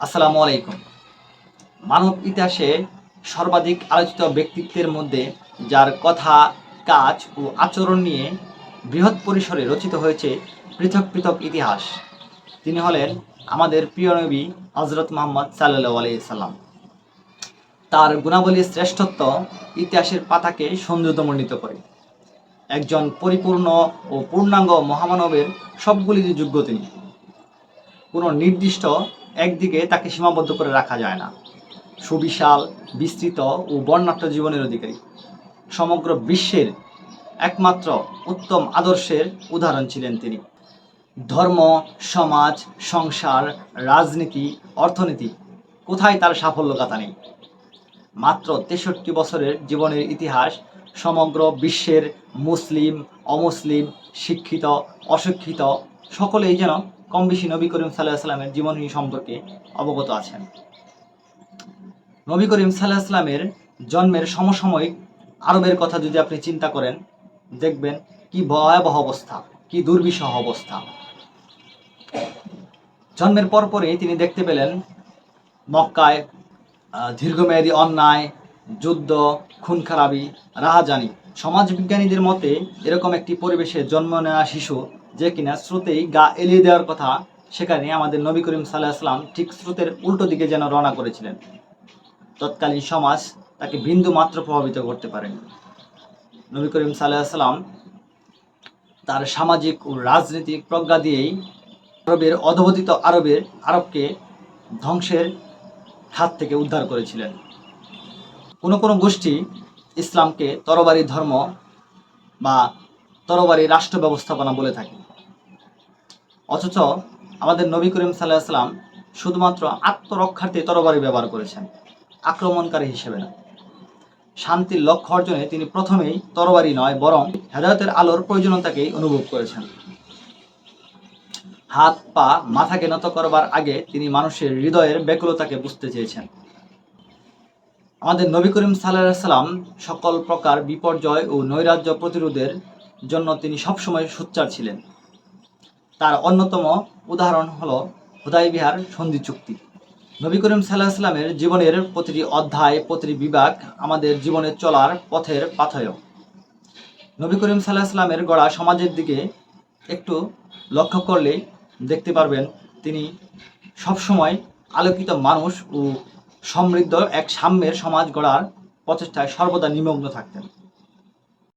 আসসালামু আলাইকুম। মানব ইতিহাসে সর্বাধিক আলোচিত ব্যক্তিত্বের মধ্যে যার কথা, কাজ ও আচরণ নিয়ে বৃহৎ পরিসরে রচিত হয়েছে পৃথক পৃথক ইতিহাস, তিনি হলেন আমাদের প্রিয় নবী হযরত মুহাম্মদ সাল্লাল্লাহু আলাইহি সাল্লাম। তার গুণাবলীর শ্রেষ্ঠত্ব ইতিহাসের পাতাকে সৌন্দর্যমণ্ডিত করে। একজন পরিপূর্ণ ও পূর্ণাঙ্গ মহামানবের সবগুলিরই যোগ্য তিনি। কোনো নির্দিষ্ট একদিকে তাকে সীমাবদ্ধ করে রাখা যায় না। সুবিশাল, বিস্তৃত ও বর্ণাঢ্য জীবনের অধিকারী, সমগ্র বিশ্বের একমাত্র উত্তম আদর্শের উদাহরণ ছিলেন তিনি। ধর্ম, সমাজ, সংসার, রাজনীতি, অর্থনীতি, কোথায় তার সাফল্য গাথা নেই। মাত্র ৬৩ বছরের জীবনের ইতিহাস সমগ্র বিশ্বের মুসলিম, অমুসলিম, শিক্ষিত, অশিক্ষিত সকলেই যেন কম বেশি নবী করিম সাল্লাল্লাহু আলাইহি সাল্লামের জীবনী সম্পর্কে অবগত আছেন। নবী করিম সাল্লাল্লাহু আলাইহি সাল্লামের জন্মের সমসাময়িক আরবের কথা যদি আপনি চিন্তা করেন, দেখবেন কি ভয়াবহ অবস্থা, কি দুর্বিষহ অবস্থা। জন্মের পরপরই তিনি দেখতে পেলেন মক্কায় দীর্ঘমেয়াদী অন্যায়, যুদ্ধ, খুন খারাপি, রাহাজানি। সমাজবিজ্ঞানীদের মতে এরকম একটি পরিবেশে জন্ম নেওয়া শিশু যে কিনা স্রোতেই গা এলিয়ে দেওয়ার কথা, সেখানে আমাদের নবী করিম সাল্লাল্লাহু আলাইহি সাল্লাম ঠিক স্রোতের উল্টো দিকে যেন রওনা করেছিলেন। তৎকালীন সমাজ তাকে বিন্দু মাত্র প্রভাবিত করতে পারেনি। নবী করিম সাল্লাল্লাহু আলাইহি সাল্লাম তার সামাজিক ও রাজনৈতিক প্রজ্ঞা দিয়েই অধঃপতিত আরবকে ধ্বংসের হাত থেকে উদ্ধার করেছিলেন। কোনো কোনো গোষ্ঠী ইসলামকে তরবারি ধর্ম বা তরবারি রাষ্ট্র ব্যবস্থাপনা বলে থাকে, অথচ আমাদের নবী করিম সাল্লাল্লাহু আলাইহি সাল্লাম শুধুমাত্র আত্মরক্ষার্থে তরবারি ব্যবহার করেছেন, আক্রমণকারী হিসেবে না। শান্তির লক্ষ্য অর্জনে তিনি প্রথমেই তরবারি নয়, বরং হেদায়েতের আলোর প্রয়োজনীয়তাকেই অনুভব করেছেন। হাত পা মাথাকে নত করবার আগে তিনি মানুষের হৃদয়ের ব্যাকুলতাকে বুঝতে চেয়েছেন। আমাদের নবী করিম সাল্লাল্লাহু আলাইহি সাল্লাম সকল প্রকার বিপর্যয় ও নৈরাজ্য প্রতিরোধের জন্য তিনি সবসময় সোচ্চার ছিলেন। তার অন্যতম উদাহরণ হলো হুদায়বিয়ার সন্ধি চুক্তি। নবী করিম সাল্লাল্লাহু আলাইহি সাল্লামের জীবনের প্রতিটি অধ্যায়, প্রতিটি বিভাগ আমাদের জীবনে চলার পথের পাথেয়। নবী করিম সাল্লাল্লাহু আলাইহি সাল্লামের গড়া সমাজের দিকে একটু লক্ষ্য করলে দেখতে পারবেন তিনি সবসময় আলোকিত মানুষ ও সমৃদ্ধ এক সাম্যের সমাজ গড়ার প্রচেষ্টায় সর্বদা নিমগ্ন থাকতেন।